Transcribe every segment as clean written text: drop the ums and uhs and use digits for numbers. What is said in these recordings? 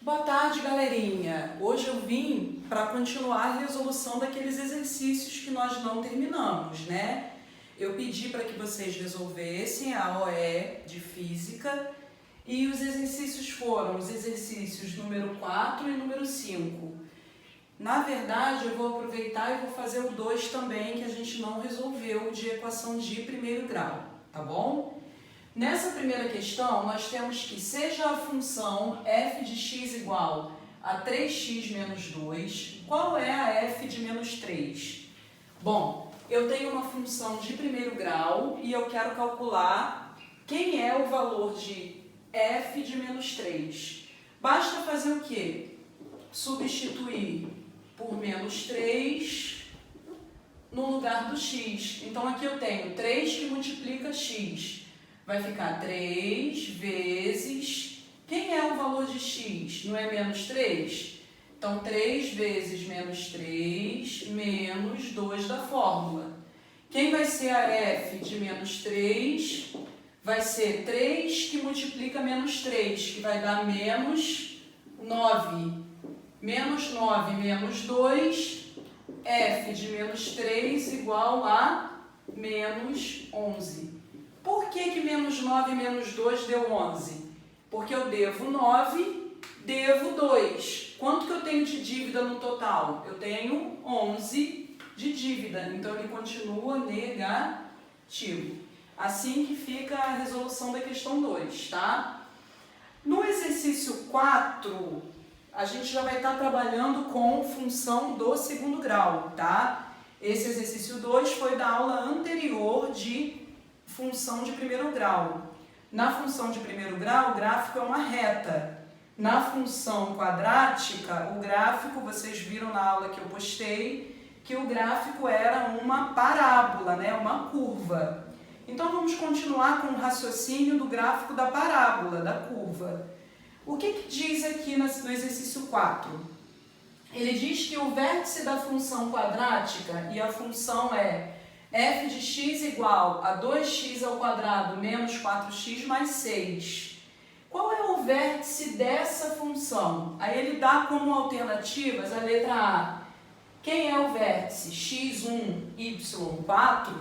Boa tarde, galerinha! Hoje eu vim para continuar a resolução daqueles exercícios que nós não terminamos, né? Eu pedi para que vocês resolvessem a OE de Física e os exercícios foram os exercícios número 4 e número 5. Na verdade, eu vou aproveitar e vou fazer o 2 também, que a gente não resolveu, de equação de primeiro grau, tá bom? Nessa primeira questão, nós temos que seja a função f de x igual a 3x menos 2, qual é a f de menos 3? Bom, eu tenho uma função de primeiro grau e eu quero calcular quem é o valor de f de menos 3. Basta fazer o quê? Substituir por menos 3 no lugar do x. Então aqui eu tenho 3 que multiplica x. Vai ficar 3 vezes... Quem é o valor de x? Não é menos 3? Então, 3 vezes menos 3 menos 2 da fórmula. Quem vai ser a f de menos 3? Vai ser 3 que multiplica menos 3, que vai dar menos 9. Menos 9 menos 2, f de menos 3 igual a menos 11. Por que menos 9 menos 2 deu 11? Porque eu devo 9, devo 2. Quanto que eu tenho de dívida no total? Eu tenho 11 de dívida, então ele continua negativo. Assim que fica a resolução da questão 2, tá? No exercício 4, a gente já vai estar trabalhando com função do segundo grau, tá? Esse exercício 2 foi da aula anterior de função de primeiro grau. Na função de primeiro grau, o gráfico é uma reta. Na função quadrática, o gráfico, vocês viram na aula que eu postei, que o gráfico era uma parábola, né? Uma curva. Então, vamos continuar com o raciocínio do gráfico da parábola, da curva. O que diz aqui no exercício 4? Ele diz que o vértice da função quadrática, e a função é f de x igual a 2x ao quadrado menos 4x mais 6. Qual é o vértice dessa função? Aí ele dá como alternativas a letra A. Quem é o vértice? x1, y4.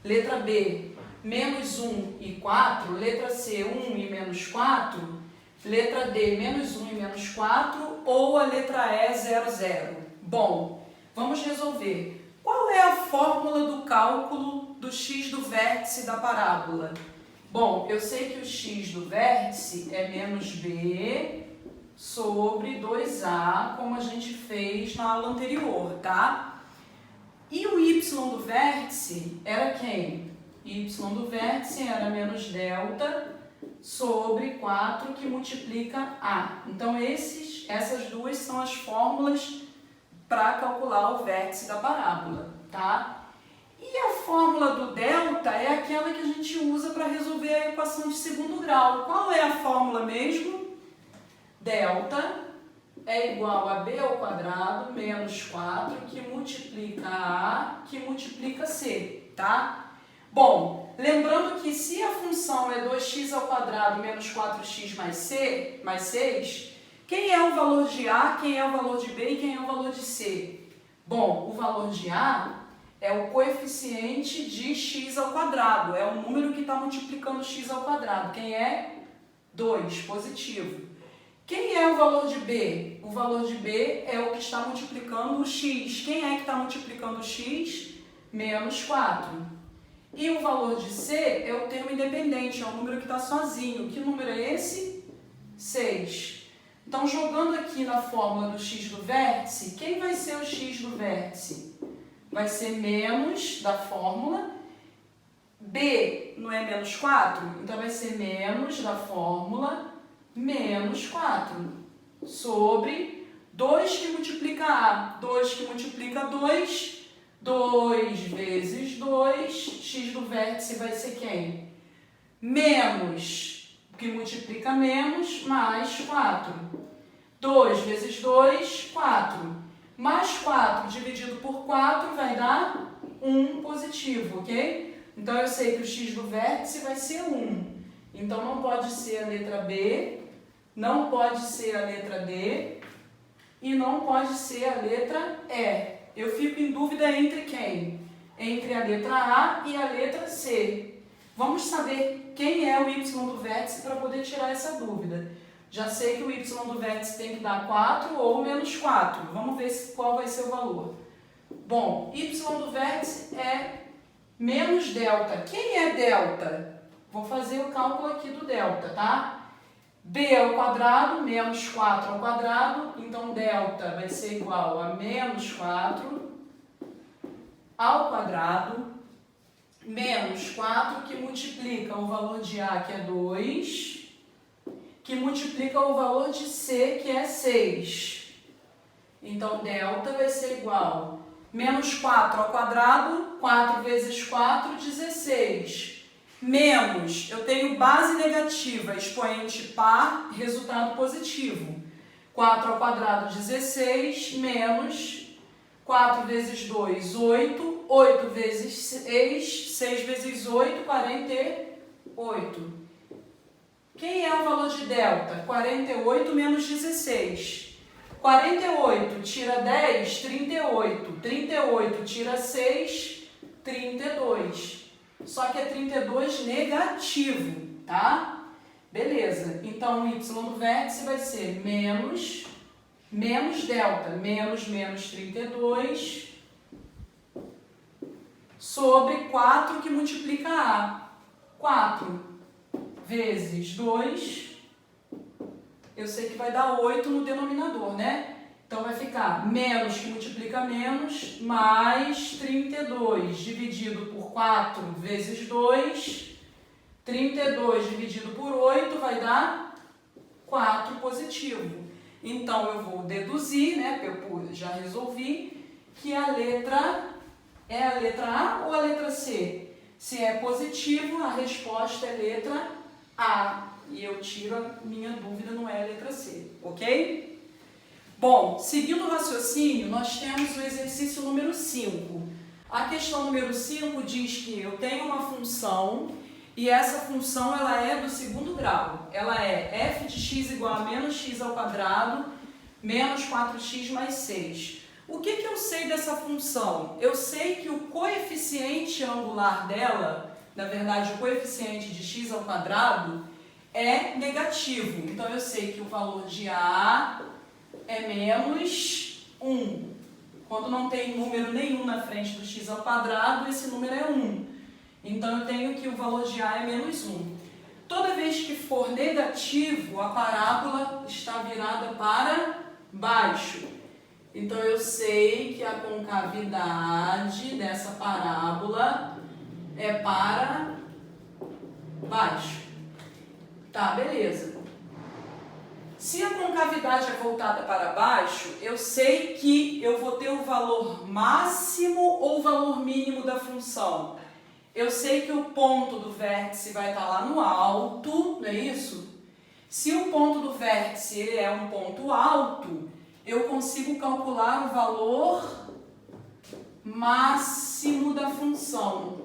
Letra B, menos 1 e 4. Letra C, 1 e menos 4. Letra D, menos 1 e menos 4. Ou a letra E, 0, 0. Bom, vamos resolver. Qual é a fórmula do cálculo do x do vértice da parábola? Bom, eu sei que o x do vértice é menos b sobre 2a, como a gente fez na aula anterior, tá? E o y do vértice era quem? Y do vértice era menos delta sobre 4 que multiplica a. Então, essas duas são as fórmulas para calcular o vértice da parábola, tá? E a fórmula do delta é aquela que a gente usa para resolver a equação de segundo grau. Qual é a fórmula mesmo? Delta é igual a b ao quadrado menos 4 que multiplica a, que multiplica c, tá? Bom, lembrando que se a função é 2x ao quadrado menos 4x mais 6, quem é o valor de A, quem é o valor de B e quem é o valor de C? Bom, o valor de A é o coeficiente de x ao quadrado, é o número que está multiplicando x ao quadrado. Quem é? 2, positivo. Quem é o valor de B? O valor de B é o que está multiplicando o x. Quem é que está multiplicando o x? Menos 4. E o valor de C é o termo independente, é o número que está sozinho. Que número é esse? 6. Então, jogando aqui na fórmula do x do vértice, quem vai ser o x do vértice? Vai ser menos da fórmula. B não é menos 4? Então, vai ser menos da fórmula menos 4 sobre 2 que multiplica A. 2 que multiplica 2, 2 vezes 2, x do vértice vai ser quem? Menos que multiplica menos, mais 4. 2 vezes 2, 4. Mais 4 dividido por 4 vai dar 1 positivo, ok? Então, eu sei que o x do vértice vai ser 1. Então, não pode ser a letra B, não pode ser a letra D e não pode ser a letra E. Eu fico em dúvida entre quem? Entre a letra A e a letra C. Vamos saber quem é o y do vértice para poder tirar essa dúvida. Já sei que o y do vértice tem que dar 4 ou menos 4. Vamos ver qual vai ser o valor. Bom, y do vértice é menos delta. Quem é delta? Vou fazer o cálculo aqui do delta, tá? B ao quadrado menos 4 ao quadrado, então delta vai ser igual a menos 4 ao quadrado, menos 4 que multiplica o valor de A, que é 2, que multiplica o valor de C, que é 6. Então, delta vai ser igual a menos 4 ao quadrado, 4 vezes 4, 16. Menos, eu tenho base negativa, expoente par, resultado positivo. 4 ao quadrado, 16, menos 4 vezes 2, 8. 8 vezes 6, 6 vezes 8, 48. Quem é o valor de delta? 48 menos 16. 48 tira 10, 38. 38 tira 6, 32. Só que é 32 negativo, tá? Beleza. Então, o y do vértice vai ser menos delta, menos 32, sobre 4 que multiplica A. 4 vezes 2, eu sei que vai dar 8 no denominador, né? Então, vai ficar menos que multiplica menos, mais 32 dividido por 4 vezes 2. 32 dividido por 8 vai dar 4 positivo. Então, eu vou deduzir, né? Eu já resolvi, que a letra é a letra A ou a letra C? Se é positivo, a resposta é letra A. E eu tiro a minha dúvida, não é a letra C, ok? Bom, seguindo o raciocínio, nós temos o exercício número 5. A questão número 5 diz que eu tenho uma função e essa função ela é do segundo grau. Ela é f de x igual a menos x ao quadrado menos 4x mais 6. O que eu sei dessa função? Eu sei que o coeficiente angular dela, na verdade o coeficiente de x ao quadrado, é negativo. Então eu sei que o valor de A é menos 1. Quando não tem número nenhum na frente do x ao quadrado, esse número é 1. Então eu tenho que o valor de A é menos 1. Toda vez que for negativo, a parábola está virada para baixo. Então eu sei que a concavidade dessa parábola é para baixo. Tá, beleza. Se a concavidade é voltada para baixo, eu sei que eu vou ter o valor máximo ou o valor mínimo da função. Eu sei que o ponto do vértice vai estar lá no alto, não é isso? Se o ponto do vértice ele é um ponto alto, eu consigo calcular o valor máximo da função,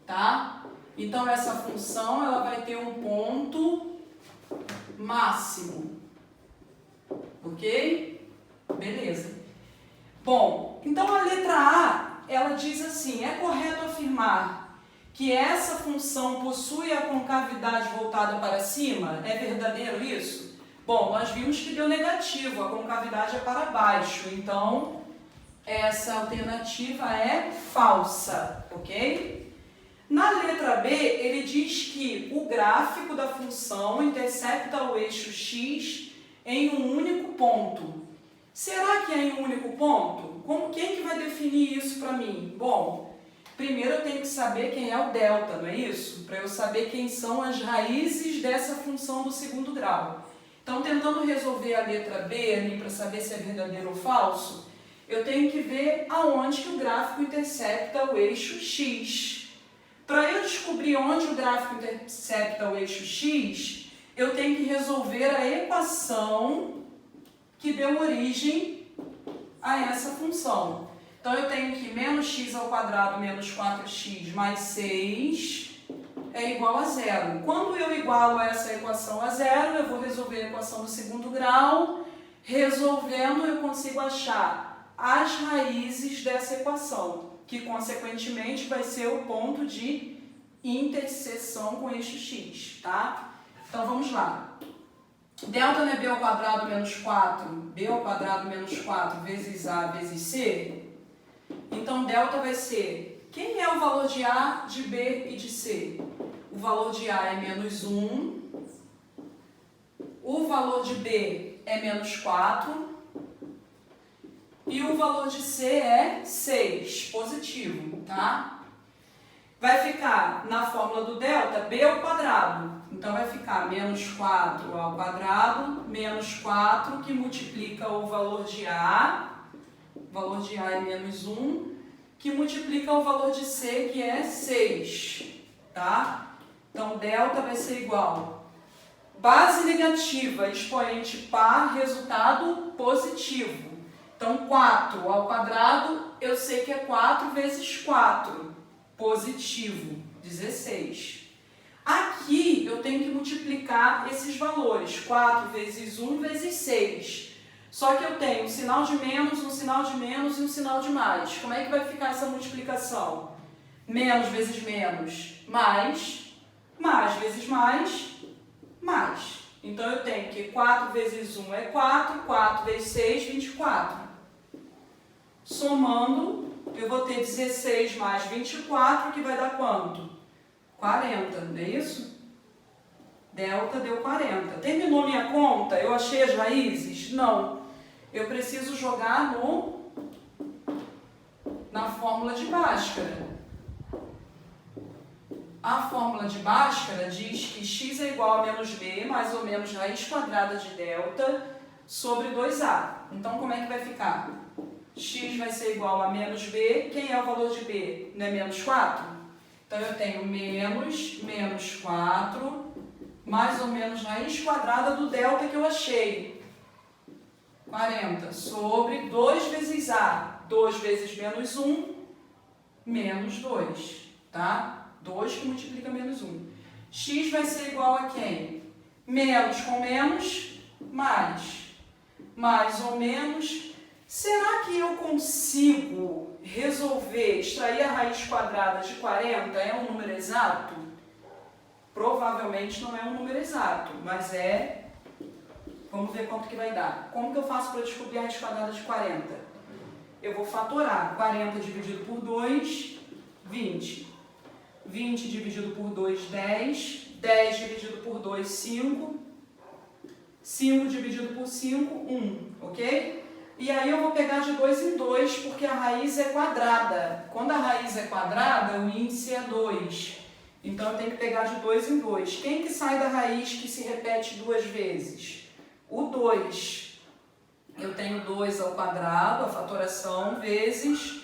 tá? Então, essa função ela vai ter um ponto máximo, ok? Beleza. Bom, então a letra A, ela diz assim, é correto afirmar que essa função possui a concavidade voltada para cima? É verdadeiro isso? Bom, nós vimos que deu negativo, a concavidade é para baixo, então essa alternativa é falsa, ok? Na letra B, ele diz que o gráfico da função intercepta o eixo x em um único ponto. Será que é em um único ponto? Quem que vai definir isso para mim? Bom, primeiro eu tenho que saber quem é o delta, não é isso? Para eu saber quem são as raízes dessa função do segundo grau. Então, tentando resolver a letra B ali para saber se é verdadeiro ou falso, eu tenho que ver aonde que o gráfico intercepta o eixo x. Para eu descobrir onde o gráfico intercepta o eixo x, eu tenho que resolver a equação que deu origem a essa função. Então, eu tenho que menos x ao quadrado menos 4x mais 6 é igual a zero. Quando eu igualo essa equação a zero, eu vou resolver a equação do segundo grau. Resolvendo, eu consigo achar as raízes dessa equação, que consequentemente vai ser o ponto de interseção com eixo x, tá? Então vamos lá. Delta não é b ao quadrado menos 4, b ao quadrado menos 4 vezes a vezes c? Então delta vai ser, quem é o valor de a, de b e de c? O valor de a é menos 1, o valor de b é menos 4 e o valor de c é 6, positivo, tá? Vai ficar na fórmula do delta b ao quadrado, então vai ficar menos 4 ao quadrado, menos 4 que multiplica o valor de a é menos 1, que multiplica o valor de c, que é 6, tá? Então delta vai ser igual base negativa, expoente par, resultado positivo. Então, 4 ao quadrado, eu sei que é 4 vezes 4, positivo, 16. Aqui, eu tenho que multiplicar esses valores, 4 vezes 1 vezes 6. Só que eu tenho um sinal de menos, um sinal de menos e um sinal de mais. Como é que vai ficar essa multiplicação? Menos vezes menos, mais vezes mais. Então, eu tenho que 4 vezes 1 é 4, 4 vezes 6, 24. Somando, eu vou ter 16 mais 24, que vai dar quanto? 40, não é isso? Delta deu 40. Terminou minha conta? Eu achei as raízes? Não. Eu preciso jogar na fórmula de Bhaskara. A fórmula de Bhaskara diz que x é igual a menos b, mais ou menos raiz quadrada de delta, sobre 2a. Então, como é que vai ficar? X vai ser igual a menos b. Quem é o valor de b? Não é menos 4? Então, eu tenho menos 4, mais ou menos raiz quadrada do delta que eu achei. 40 sobre 2 vezes a. 2 vezes menos 1, menos 2, tá? 2 que multiplica menos 1. X vai ser igual a quem? Menos com menos, mais. Mais ou menos. Será que eu consigo resolver, extrair a raiz quadrada de 40? É um número exato? Provavelmente não é um número exato, mas é... Vamos ver quanto que vai dar. Como que eu faço para descobrir a raiz quadrada de 40? Eu vou fatorar. 40 dividido por 2, 20. 20 dividido por 2, 10. 10 dividido por 2, 5. 5 dividido por 5, 1. Ok? E aí eu vou pegar de 2 em 2, porque a raiz é quadrada. Quando a raiz é quadrada, o índice é 2. Então eu tenho que pegar de 2 em 2. Quem que sai da raiz que se repete 2 vezes? O 2. Eu tenho 2 ao quadrado, a fatoração, vezes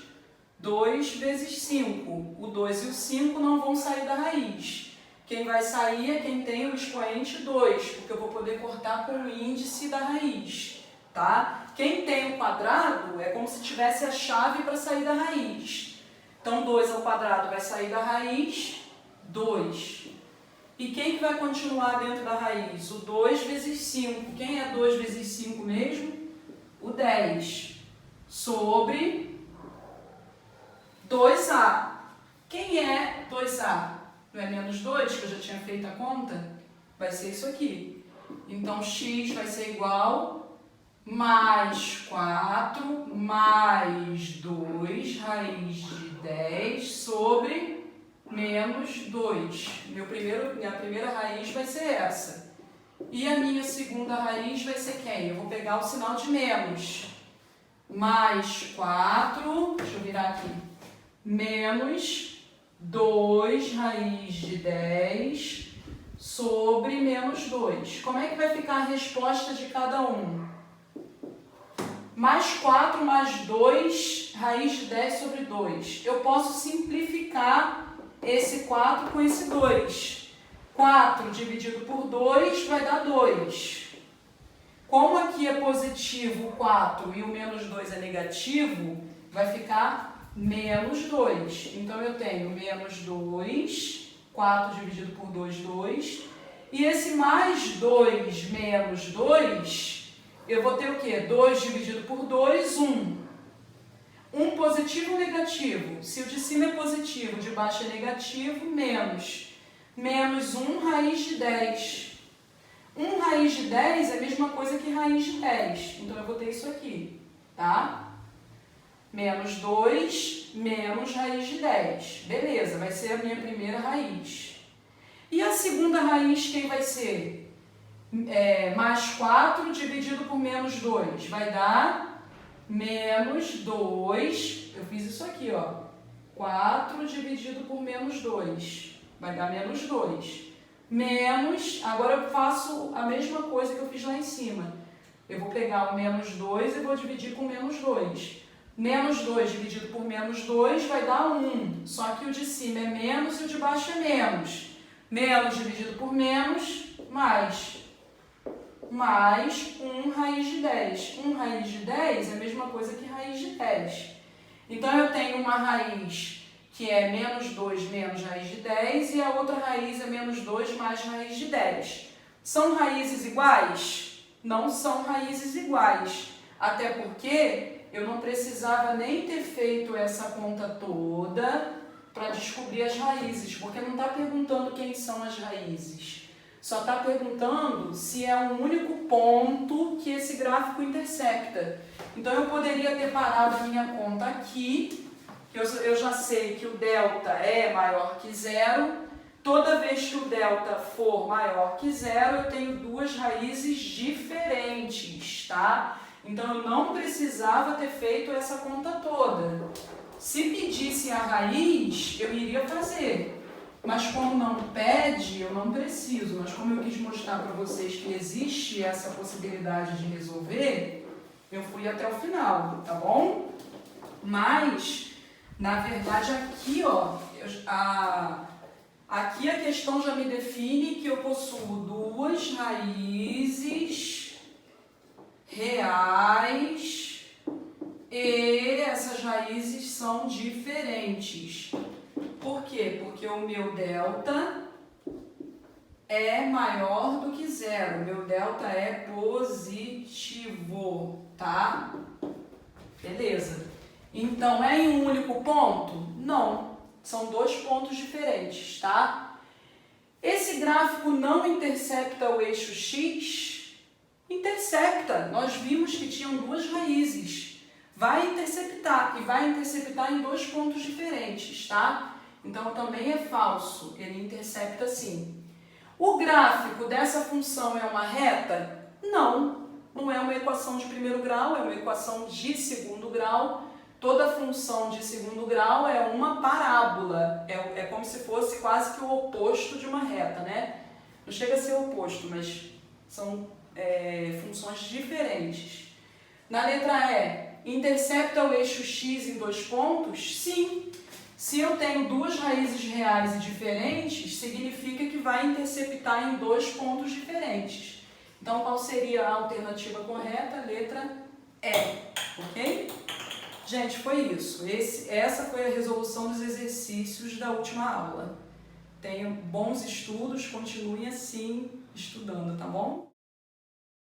2 vezes 5. O 2 e o 5 não vão sair da raiz. Quem vai sair é quem tem o expoente 2, porque eu vou poder cortar com o índice da raiz, tá? Quem tem o quadrado é como se tivesse a chave para sair da raiz. Então, 2 ao quadrado vai sair da raiz, 2. E quem que vai continuar dentro da raiz? O 2 vezes 5. Quem é 2 vezes 5 mesmo? O 10. Sobre 2A. Quem é 2A? Não é menos 2, que eu já tinha feito a conta? Vai ser isso aqui. Então, x vai ser igual mais 4 mais 2 raiz de 10 sobre menos 2. Minha primeira raiz vai ser essa. E a minha segunda raiz vai ser quem? Eu vou pegar o sinal de menos. Mais 4, deixa eu virar aqui, menos 2 raiz de 10 sobre menos 2. Como é que vai ficar a resposta de cada um? Mais 4 mais 2 raiz de 10 sobre 2. Eu posso simplificar esse 4 com esse 2. 4 dividido por 2 vai dar 2. Como aqui é positivo o 4 e o menos 2 é negativo, vai ficar menos 2. Então, eu tenho menos 2 4 dividido por 2, 2. E esse mais 2 menos 2, eu vou ter o quê? 2 dividido por 2, 1. 1 positivo ou negativo? Se o de cima é positivo, o de baixo é negativo, menos. Menos 1 raiz de 10. 1 raiz de 10 é a mesma coisa que raiz de 10. Então, eu vou ter isso aqui, tá? Menos 2 menos raiz de 10. Beleza, vai ser a minha primeira raiz. E a segunda raiz, quem vai ser? Mais 4 dividido por menos 2. Vai dar menos 2. Eu fiz isso aqui, ó. 4 dividido por menos 2. Vai dar menos 2. Menos, agora eu faço a mesma coisa que eu fiz lá em cima. Eu vou pegar o menos 2 e vou dividir com menos 2. Menos 2 dividido por menos 2 vai dar 1. Só que o de cima é menos e o de baixo é menos. Menos dividido por menos, mais 1 raiz de 10. 1 raiz de 10 é a mesma coisa que raiz de 10. Então, eu tenho uma raiz que é menos 2 menos raiz de 10 e a outra raiz é menos 2 mais raiz de 10. São raízes iguais? Não são raízes iguais. Até porque eu não precisava nem ter feito essa conta toda para descobrir as raízes, porque não está perguntando quem são as raízes. Só está perguntando se é um único ponto que esse gráfico intersecta. Então, eu poderia ter parado a minha conta aqui, que eu já sei que o delta é maior que zero. Toda vez que o delta for maior que zero, eu tenho duas raízes diferentes, tá? Então, eu não precisava ter feito essa conta toda. Se pedisse a raiz, eu iria fazer. Mas como não pede, eu não preciso. Mas como eu quis mostrar para vocês que existe essa possibilidade de resolver, eu fui até o final, tá bom? Mas, na verdade, aqui, ó, aqui a questão já me define que eu possuo duas raízes reais e essas raízes são diferentes. Por quê? Porque o meu delta é maior do que zero. O meu delta é positivo, tá? Beleza. Então, é em um único ponto? Não. São dois pontos diferentes, tá? Esse gráfico não intersecta o eixo X? Intersecta. Nós vimos que tinham duas raízes. Vai interceptar, e vai interceptar em dois pontos diferentes, tá? Então, também é falso, ele intercepta sim. O gráfico dessa função é uma reta? Não, não é uma equação de primeiro grau, é uma equação de segundo grau. Toda função de segundo grau é uma parábola, é como se fosse quase que o oposto de uma reta, né? Não chega a ser o oposto, mas são funções diferentes. Na letra E, intercepta o eixo X em dois pontos? Sim. Se eu tenho duas raízes reais e diferentes, significa que vai interceptar em dois pontos diferentes. Então, qual seria a alternativa correta? Letra E, ok? Gente, foi isso. Essa foi a resolução dos exercícios da última aula. Tenham bons estudos, continuem assim estudando, tá bom?